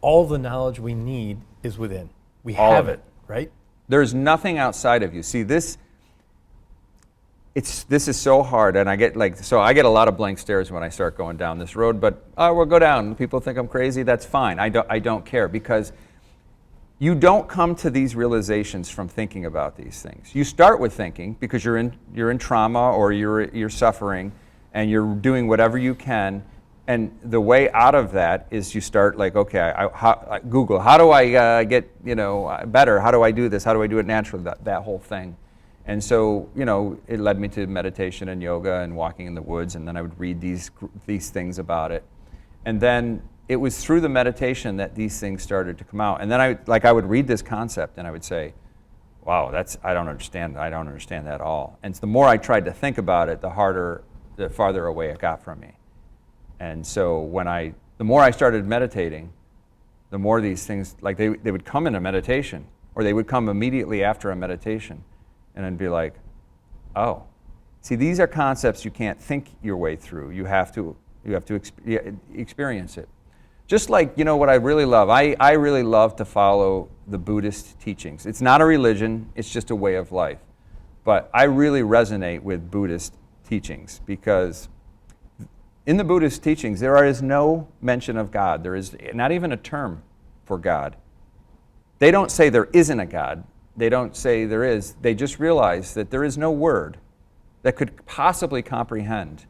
all the knowledge we need is within. We All have of it. Right? There's nothing outside of you. See, this is so hard, and I get a lot of blank stares when I start going down this road, but we'll go down. People think I'm crazy, that's fine. I don't care, because you don't come to these realizations from thinking about these things. You start with thinking because you're in trauma, or you're suffering, and you're doing whatever you can. And the way out of that is you start Google, how do I get better? How do I do this? How do I do it naturally? That whole thing. And so it led me to meditation and yoga and walking in the woods, and then I would read these things about it. And then it was through the meditation that these things started to come out. And then I would read this concept and I would say, wow, I don't understand that at all. And the more I tried to think about it, the farther away it got from me. And so the more I started meditating, the more these things, like they would come in a meditation, or they would come immediately after a meditation, and I'd be like, oh, see, these are concepts you can't think your way through. You have to experience it. Just like, what I really love, I really love to follow the Buddhist teachings. It's not a religion, it's just a way of life. But I really resonate with Buddhist teachings because in the Buddhist teachings, there is no mention of God. There is not even a term for God. They don't say there isn't a God. They don't say there is. They just realize that there is no word that could possibly comprehend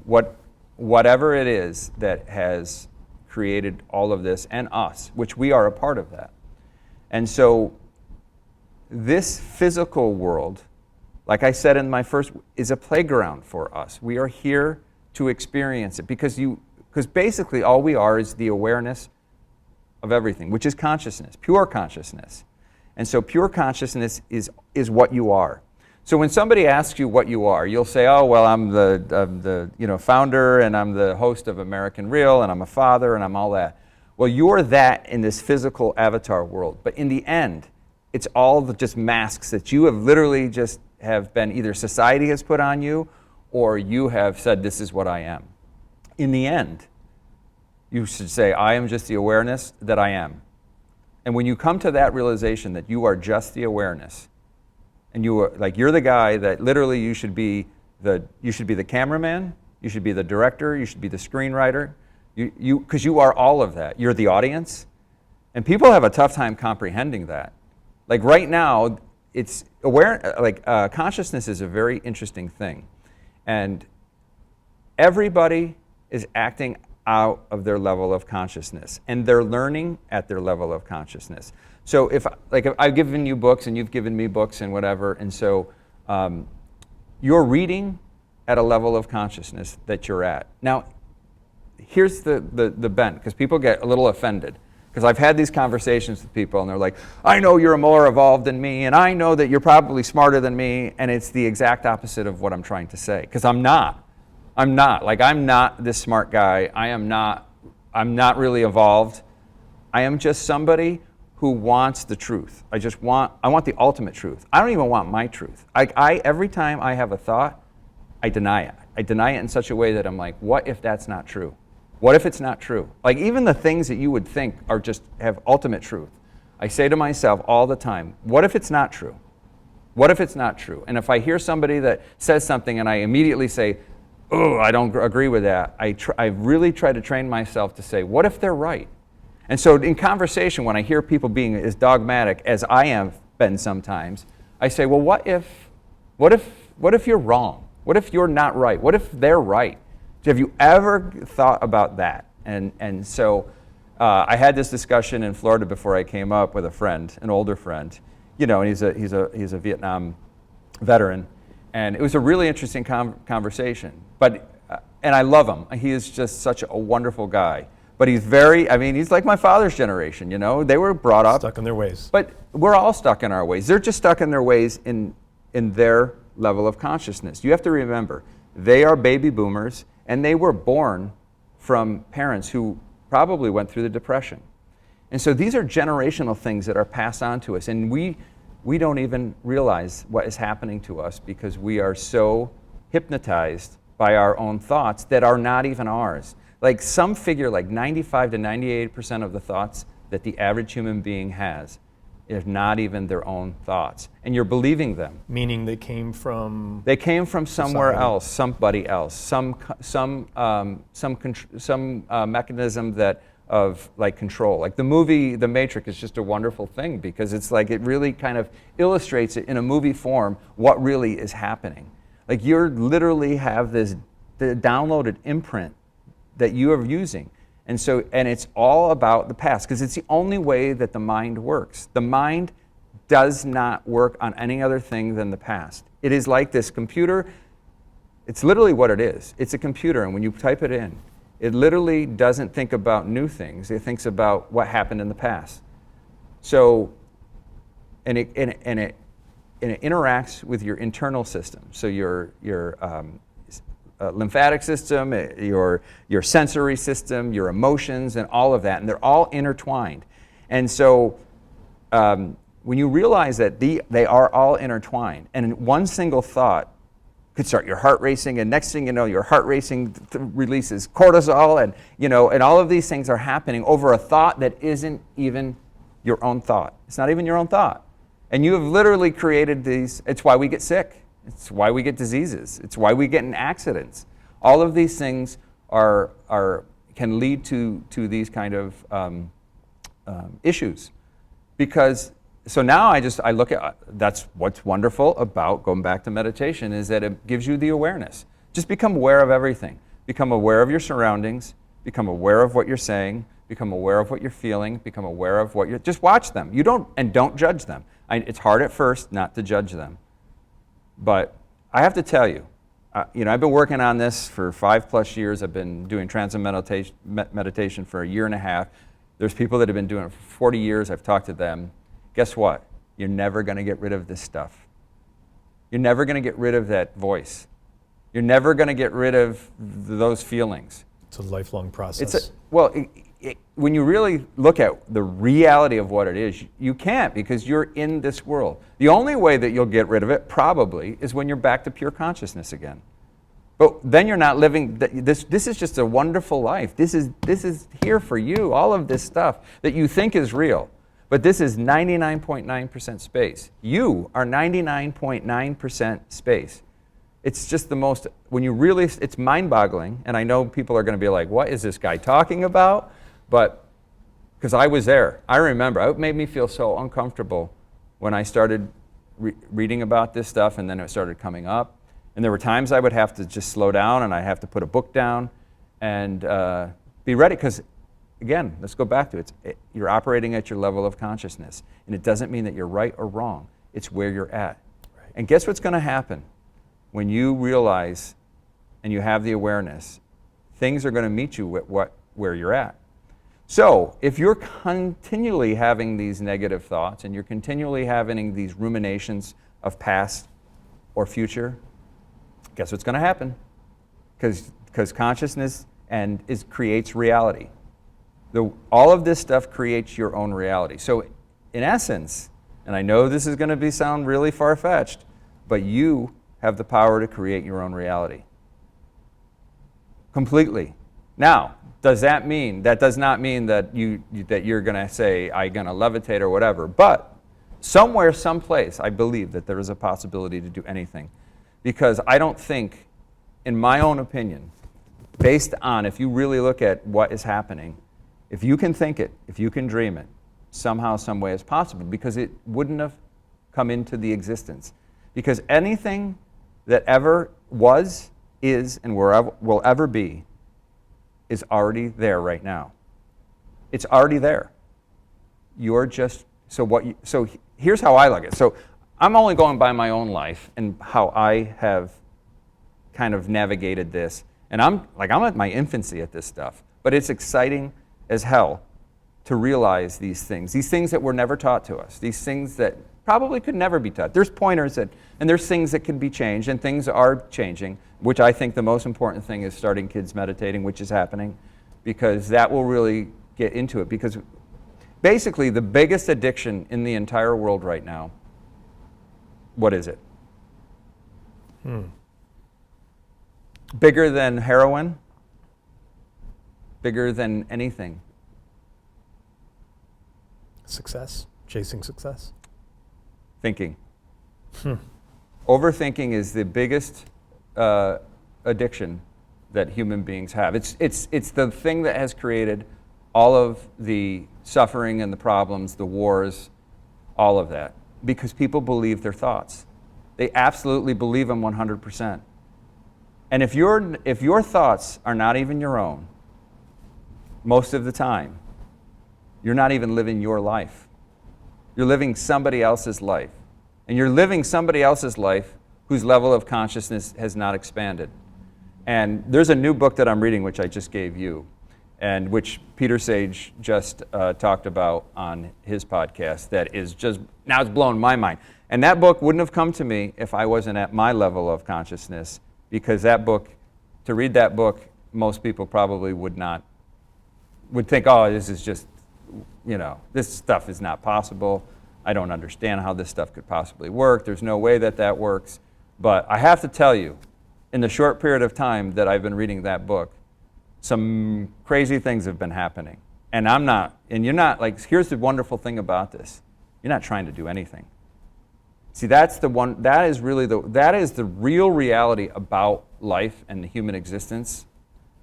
whatever it is that has created all of this and us, which we are a part of that. And so this physical world, like I said in my first, is a playground for us. We are here to experience it because basically all we are is the awareness of everything, which is consciousness, pure consciousness. And so pure consciousness is what you are. So when somebody asks you what you are, you'll say, oh, well, I'm the founder and I'm the host of American Real and I'm a father and I'm all that. Well, you're that in this physical avatar world. But in the end, it's all just masks that you have literally just have been either society has put on you or you have said, this is what I am. In the end, you should say, I am just the awareness that I am. And when you come to that realization that you are just the awareness, and you're the guy that literally you should be the cameraman, you should be the director, you should be the screenwriter, because you are all of that. You're the audience. And people have a tough time comprehending that. Like right now, it's consciousness is a very interesting thing. And everybody is acting out of their level of consciousness, and they're learning at their level of consciousness. So if I've given you books and you've given me books and whatever, and so you're reading at a level of consciousness that you're at. Now, here's the bent, because people get a little offended. Because I've had these conversations with people and they're like, I know you're more evolved than me, and I know that you're probably smarter than me, and it's the exact opposite of what I'm trying to say. Because I'm not. I'm not this smart guy. I'm not really evolved. I am just somebody who wants the truth. I want the ultimate truth. I don't even want my truth. Every time I have a thought, I deny it. I deny it in such a way that I'm like, what if that's not true? What if it's not true? Like even the things that you would think are just have ultimate truth. I say to myself all the time, what if it's not true? What if it's not true? And if I hear somebody that says something and I immediately say, oh, I don't agree with that, I really try to train myself to say, what if they're right? And so in conversation, when I hear people being as dogmatic as I have been sometimes, I say, well, what if you're wrong? What if you're not right? What if they're right? Have you ever thought about that? And so I had this discussion in Florida before I came up with a friend, an older friend, and he's a Vietnam veteran, and it was a really interesting conversation. But and I love him. He is just such a wonderful guy. But he's like my father's generation, They were brought up. Stuck in their ways. But we're all stuck in our ways. They're just stuck in their ways in their level of consciousness. You have to remember, they are baby boomers, and they were born from parents who probably went through the Depression. And so these are generational things that are passed on to us. And we don't even realize what is happening to us because we are so hypnotized by our own thoughts that are not even ours. Like some figure, like 95 to 98% of the thoughts that the average human being has is not even their own thoughts. And you're believing them. Meaning they came from? They came from somewhere else, somebody else, some mechanism that of like control. Like the movie The Matrix is just a wonderful thing because it's like it really kind of illustrates it in a movie form what really is happening. Like you literally have the downloaded imprint that you are using. And it's all about the past because it's the only way that the mind works. The mind does not work on any other thing than the past. It is like this computer. It's literally what it is. It's a computer, and when you type it in, It literally doesn't think about new things. It thinks about what happened in the past. So, and it interacts with your internal system. So your lymphatic system, your sensory system, your emotions, and all of that, and they're all intertwined. And so when you realize that they are all intertwined, and one single thought could start your heart racing, and next thing you know, your heart racing releases cortisol, and and all of these things are happening over a thought that isn't even your own thought. It's not even your own thought. And you have literally created these. It's why we get sick. It's why we get diseases. It's why we get in accidents. All of these things can lead to these kind of issues. So now I look at, that's what's wonderful about going back to meditation, is that it gives you the awareness. Just become aware of everything. Become aware of your surroundings. Become aware of what you're saying. Become aware of what you're feeling. Become aware of what just watch them. Don't judge them. It's hard at first not to judge them. But I have to tell you, I've been working on this for 5+ years. I've been doing transcendental meditation for a year and a half. There's people that have been doing it for 40 years. I've talked to them. Guess what? You're never going to get rid of this stuff. You're never going to get rid of that voice. You're never going to get rid of those feelings. It's a lifelong process. When you really look at the reality of what it is, you can't, because you're in this world. The only way that you'll get rid of it, probably, is when you're back to pure consciousness again. But then you're not living, this is just a wonderful life. This is here for you, all of this stuff that you think is real. But this is 99.9% space. You are 99.9% space. It's just the most, it's mind-boggling, and I know people are going to be like, what is this guy talking about? But, because I was there. I remember, it made me feel so uncomfortable when I started reading about this stuff, and then it started coming up. And there were times I would have to just slow down, and I have to put a book down and be ready, because again, let's go back to it. You're operating at your level of consciousness, and it doesn't mean that you're right or wrong. It's where you're at. Right. And guess what's going to happen? When you realize and you have the awareness, things are going to meet you at where you're at. So if you're continually having these negative thoughts and you're continually having these ruminations of past or future, guess what's going to happen? Because consciousness creates reality. All of this stuff creates your own reality. So in essence, and I know this is going to sound really far-fetched, but you have the power to create your own reality. Completely. Now, does that does not mean that you're going to say, I'm going to levitate or whatever, but somewhere, someplace, I believe that there is a possibility to do anything. Because I don't think, in my own opinion, based on, if you really look at what is happening, if you can think it, if you can dream it, somehow, some way it's possible, because it wouldn't have come into the existence. Because anything that ever was, is, and will ever be is already there right now. It's already there. You're just, so here's how I look at it. So I'm only going by my own life and how I have kind of navigated this. And I'm at my infancy at this stuff. But it's exciting as hell to realize these things that were never taught to us, these things that probably could never be taught. There's pointers and there's things that can be changed, and things are changing, which I think the most important thing is starting kids meditating, which is happening, because that will really get into it. Because basically the biggest addiction in the entire world right now, what is it? Bigger than heroin? Bigger than anything? Success. Chasing success. Thinking. Overthinking is the biggest addiction that human beings have. It's the thing that has created all of the suffering and the problems, the wars, all of that. Because people believe their thoughts. They absolutely believe them 100%. And if your thoughts are not even your own, most of the time, you're not even living your life. You're living somebody else's life. And you're living somebody else's life whose level of consciousness has not expanded. And there's a new book that I'm reading, which I just gave you, and which Peter Sage just talked about on his podcast, that is just, now it's blown my mind. And that book wouldn't have come to me if I wasn't at my level of consciousness, because that book, to read that book, most people probably would think, oh, this is just, this stuff is not possible. I don't understand how this stuff could possibly work. There's no way that works. But I have to tell you, in the short period of time that I've been reading that book, some crazy things have been happening. And you're not, like, here's the wonderful thing about this. You're not trying to do anything. See, that is the real reality about life and the human existence,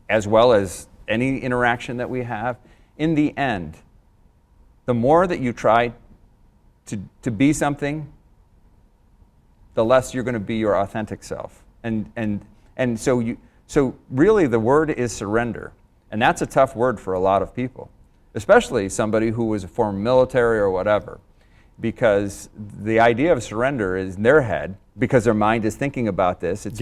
as well as any interaction that we have. In the end, the more that you try to be something, the less you're going to be your authentic self. And so really the word is surrender. And that's a tough word for a lot of people, especially somebody who was a former military or whatever, because the idea of surrender is in their head, because their mind is thinking about this, it is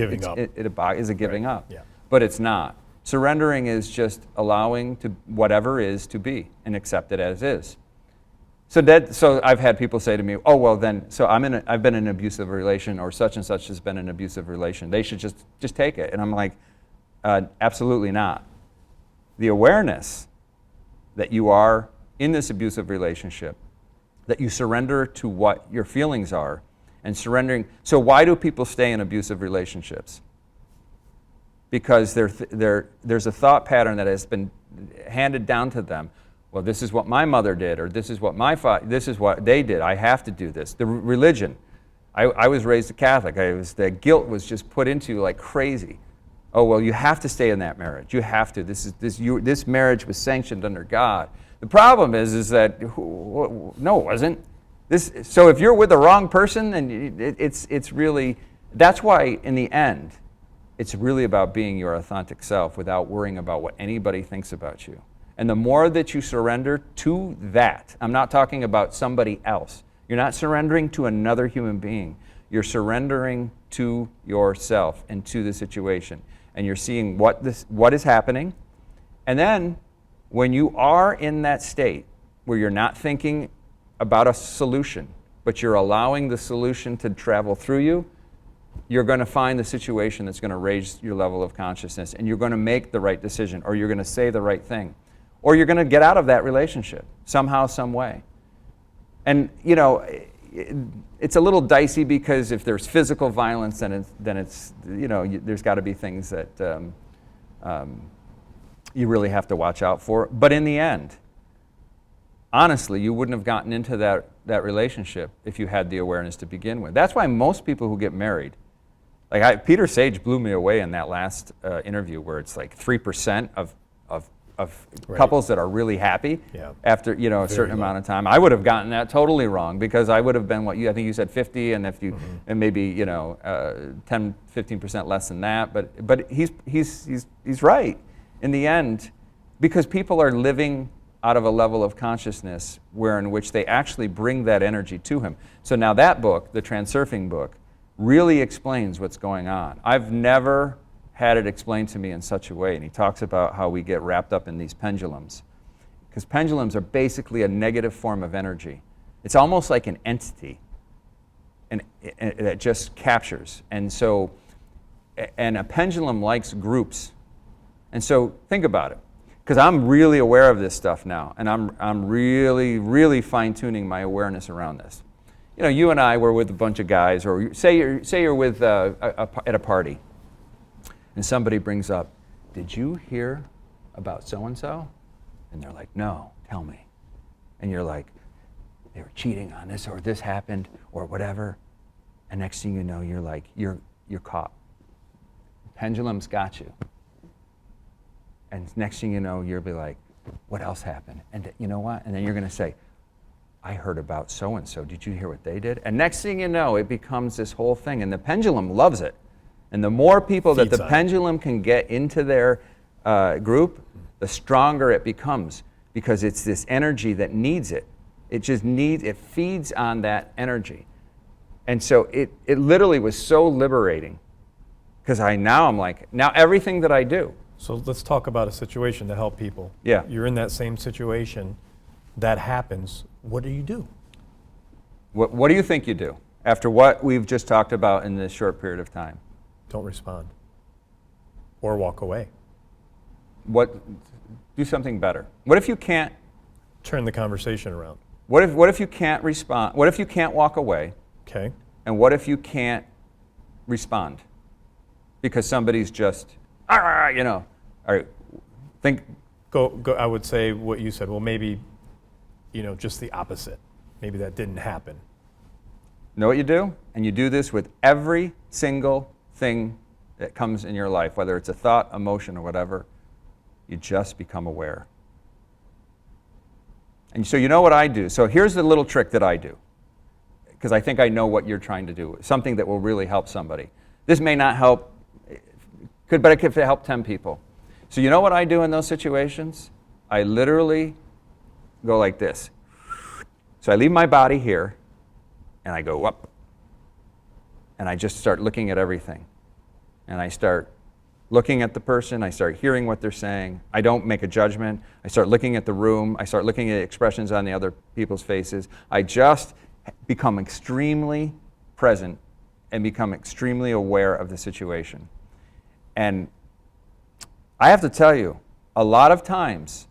a giving up. Yeah. But it's not. Surrendering is just allowing to whatever is to be and accept it as is. So I've had people say to me, oh, well then, so I've been in an abusive relation, or such and such has been in an abusive relation. They should just take it. And I'm like, absolutely not. The awareness that you are in this abusive relationship, that you surrender to what your feelings are, and surrendering. So why do people stay in abusive relationships? Because there's a thought pattern that has been handed down to them. Well, this is what my mother did, or this is what this is what they did. I have to do this. The religion. I was raised a Catholic. The guilt was just put into like crazy. Oh, well, you have to stay in that marriage. You have to. This marriage was sanctioned under God. The problem is that no, it wasn't. So if you're with the wrong person, then it's really, that's why in the end, it's really about being your authentic self without worrying about what anybody thinks about you. And the more that you surrender to that, I'm not talking about somebody else. You're not surrendering to another human being. You're surrendering to yourself and to the situation. And you're seeing what is happening. And then when you are in that state where you're not thinking about a solution, but you're allowing the solution to travel through you, you're going to find the situation that's going to raise your level of consciousness, and you're going to make the right decision, or you're going to say the right thing, or you're going to get out of that relationship somehow, some way. And it's a little dicey, because if there's physical violence, then it's there's got to be things that you really have to watch out for. But in the end, honestly, you wouldn't have gotten into that relationship if you had the awareness to begin with. That's why most people who get married, Peter Sage blew me away in that last interview, where it's like 3% of Right. couples that are really happy after a certain amount of time. I would have gotten that totally wrong, because I would have been I think you said 50, and if you and maybe 10-15% less than that. But he's right in the end, because people are living out of a level of consciousness in which they actually bring that energy to him. So now that book, the Transurfing book, really explains what's going on. I've never had it explained to me in such a way. And he talks about how we get wrapped up in these pendulums, because pendulums are basically a negative form of energy. It's almost like an entity, and that just captures. And a pendulum likes groups. And so think about it, because I'm really aware of this stuff now, and I'm really, really fine-tuning my awareness around this. You and I were with a bunch of guys, or say you're with at a party, and somebody brings up, did you hear about so-and-so? And they're like, no, tell me. And you're like, they were cheating on this, or this happened, or whatever. And next thing you know, you're like, you're caught. Pendulum's got you. And next thing you know, you'll be like, what else happened? And you know what? And then you're going to say, I heard about so-and-so. Did you hear what they did? And next thing you know, it becomes this whole thing. And the pendulum loves it. And the more people that the pendulum can get into their group, the stronger it becomes, because it's this energy that needs it. It feeds on that energy. And so it literally was so liberating Because I'm like, now everything that I do. So let's talk about a situation to help people. Yeah. You're in that same situation. That happens. What do you do? What do you think you do after what we've just talked about in this short period of time? Don't respond. Or walk away. Do something better. What if you can't? Turn the conversation around. What if you can't respond? What if you can't walk away? Okay. And what if you can't respond? Because somebody's just, all right, think. Go. I would say what you said. Well, maybe, just the opposite. Maybe that didn't happen. Know what you do? And you do this with every single thing that comes in your life, whether it's a thought, emotion, or whatever. You just become aware. And so you know what I do. So here's the little trick that I do, because I think I know what you're trying to do, something that will really help somebody. This may not help, but it could help 10 people. So you know what I do in those situations? I literally go like this. So I leave my body here, and I go up, and I just start looking at everything. And I start looking at the person, I start hearing what they're saying. I don't make a judgment. I start looking at the room. I start looking at expressions on the other people's faces. I just become extremely present and become extremely aware of the situation. And I have to tell you, a lot of times,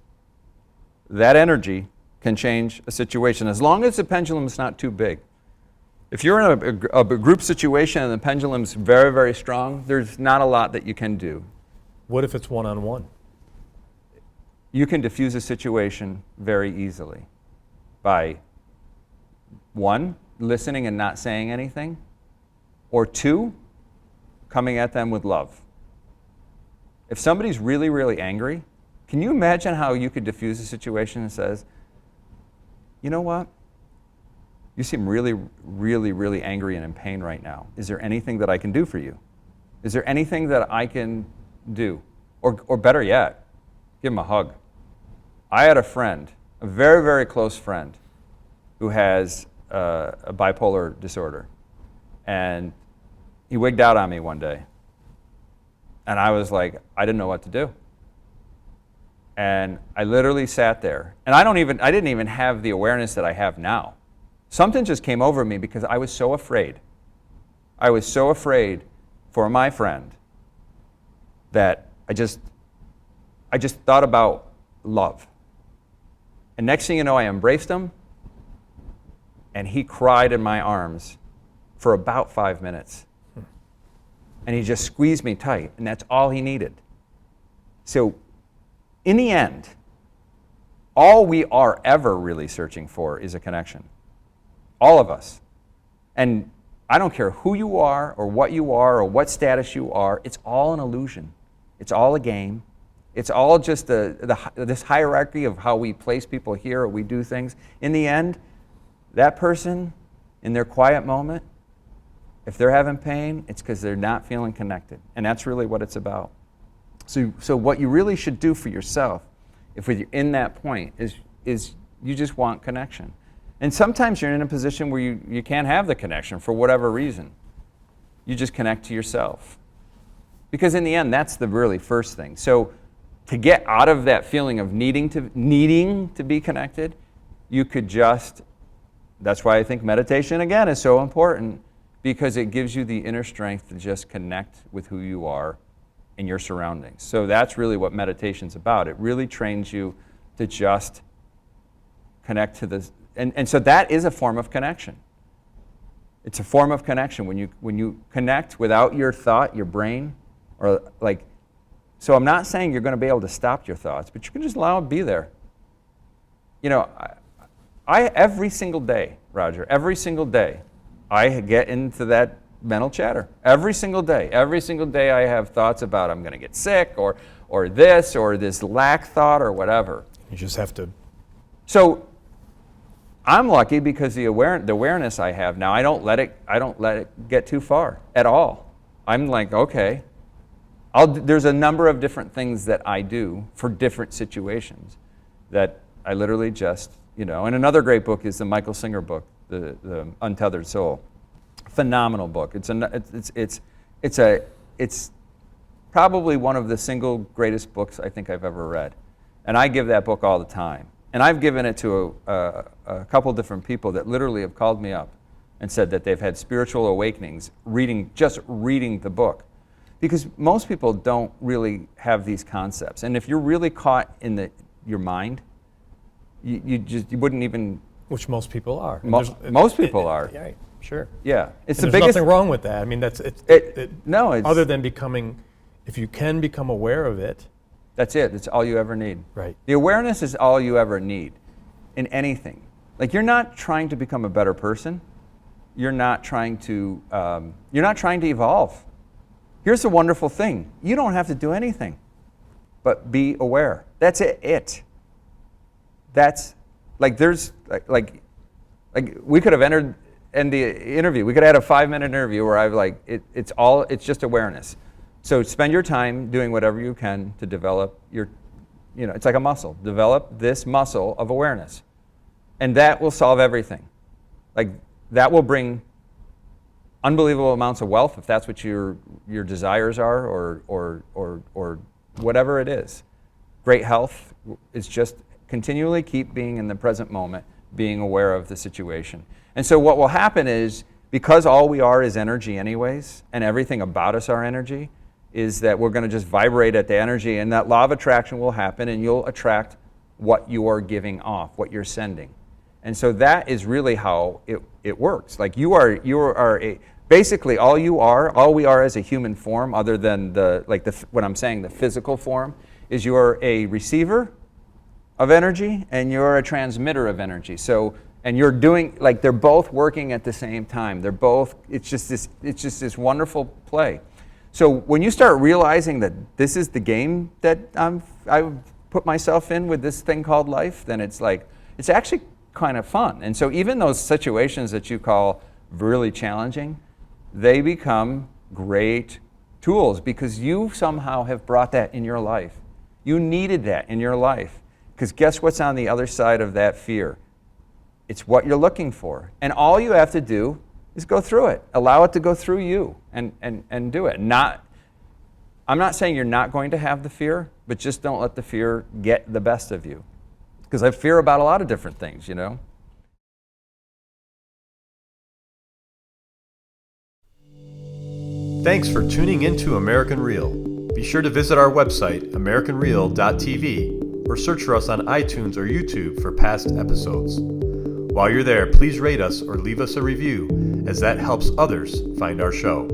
that energy can change a situation, as long as the pendulum is not too big. If you're in a group situation and the pendulum's very, very strong, there's not a lot that you can do. What if it's one-on-one? You can diffuse a situation very easily by, 1, listening and not saying anything, or 2, coming at them with love. If somebody's really, really angry, can you imagine how you could diffuse a situation and says, you know what? You seem really, really, really angry and in pain right now. Is there anything that I can do for you? Is there anything that I can do? Or better yet, give him a hug. I had a friend, a very, very close friend, who has a bipolar disorder. And he wigged out on me one day. And I was like, I didn't know what to do. And I literally sat there. And I didn't even have the awareness that I have now. Something just came over me because I was so afraid. I was so afraid for my friend that I just thought about love. And next thing you know, I embraced him, and he cried in my arms for about 5 minutes. And he just squeezed me tight, and that's all he needed. So in the end, all we are ever really searching for is a connection. All of us. And I don't care who you are or what status you are, it's all an illusion. It's all a game. It's all just this hierarchy of how we place people here or we do things. In the end, that person, in their quiet moment, if they're having pain, it's because they're not feeling connected. And that's really what it's about. So what you really should do for yourself, if you're in that point, is you just want connection. And sometimes you're in a position where you can't have the connection for whatever reason. You just connect to yourself. Because in the end, that's the really first thing. So to get out of that feeling of needing to be connected, you could that's why I think meditation, again, is so important, because it gives you the inner strength to just connect with who you are in your surroundings. So that's really what meditation's about. It really trains you to just connect to this. And so that is a form of connection. It's a form of connection when you connect without your thought, your brain, or like. So I'm not saying you're going to be able to stop your thoughts, but you can just allow it to be there. You know, I every single day, Roger, every single day, I get into that mental chatter. Every single day I have thoughts about I'm going to get sick, or this lack thought, or whatever. You just have to. So I'm lucky because the awareness I have now, I don't let it get too far at all. I'm like, okay, there's a number of different things that I do for different situations that I literally just, and another great book is the Michael Singer book, the Untethered Soul. Phenomenal book. It's it's probably one of the single greatest books I think I've ever read. And I give that book all the time. And I've given it to a couple different people that literally have called me up and said that they've had spiritual awakenings just reading the book. Because most people don't really have these concepts. And if you're really caught in your mind, you wouldn't even... Which most people are. Most people are. Yeah, sure. Yeah. It's and the there's biggest... nothing wrong with that. I mean, no, it's... Other than becoming, if you can become aware of it... That's it. It's all you ever need. Right. The awareness is all you ever need in anything. Like, you're not trying to become a better person. You're not trying to evolve. Here's the wonderful thing. You don't have to do anything but be aware. That's it. That's, like, there's, like we could have end the interview. We could have had a 5-minute interview where I've, like, it's just awareness. So spend your time doing whatever you can to develop it's like a muscle. Develop this muscle of awareness. And that will solve everything. Like, that will bring unbelievable amounts of wealth if that's what your desires are, or whatever it is. Great health is just continually keep being in the present moment, being aware of the situation. And so what will happen is, because all we are is energy anyways, and everything about us are energy, is that we're going to just vibrate at the energy, and that law of attraction will happen, and you'll attract what you are giving off, what you're sending. And so that is really how it works. Like, basically all we are as a human form, other than what I'm saying, the physical form, is you're a receiver of energy and you're a transmitter of energy. So, and you're doing, like, they're both working at the same time. It's just this wonderful play. So when you start realizing that this is the game that I've put myself in with this thing called life, then it's actually kind of fun. And so even those situations that you call really challenging, they become great tools because you somehow have brought that in your life. You needed that in your life. Because guess what's on the other side of that fear? It's what you're looking for. And all you have to do is go through it. Allow it to go through you and do it. I'm not saying you're not going to have the fear, but just don't let the fear get the best of you. Because I fear about a lot of different things, Thanks for tuning into American Real. Be sure to visit our website, americanreal.tv, or search for us on iTunes or YouTube for past episodes. While you're there, please rate us or leave us a review, as that helps others find our show.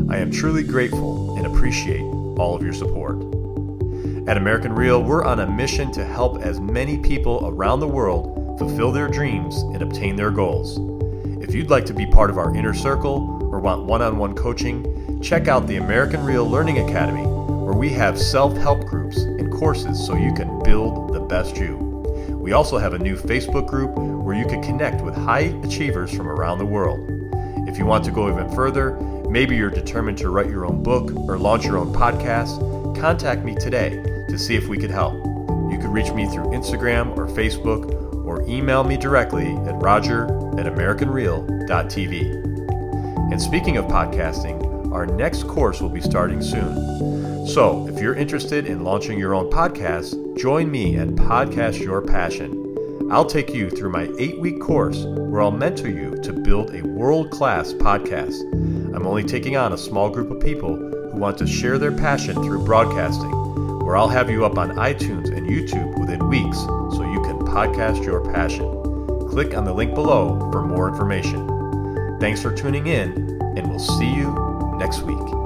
I am truly grateful and appreciate all of your support. At American Real, we're on a mission to help as many people around the world fulfill their dreams and obtain their goals. If you'd like to be part of our inner circle or want one-on-one coaching, check out the American Real Learning Academy, where we have self-help groups and courses so you can build the best you. We also have a new Facebook group where you can connect with high achievers from around the world. If you want to go even further, maybe you're determined to write your own book or launch your own podcast, contact me today to see if we could help. You can reach me through Instagram or Facebook, or email me directly at roger@americanreal.tv. And speaking of podcasting, our next course will be starting soon. So if you're interested in launching your own podcast, join me at Podcast Your Passion. I'll take you through my 8-week course where I'll mentor you to build a world-class podcast. I'm only taking on a small group of people who want to share their passion through broadcasting, where I'll have you up on iTunes and YouTube within weeks so you can podcast your passion. Click on the link below for more information. Thanks for tuning in, and we'll see you next week.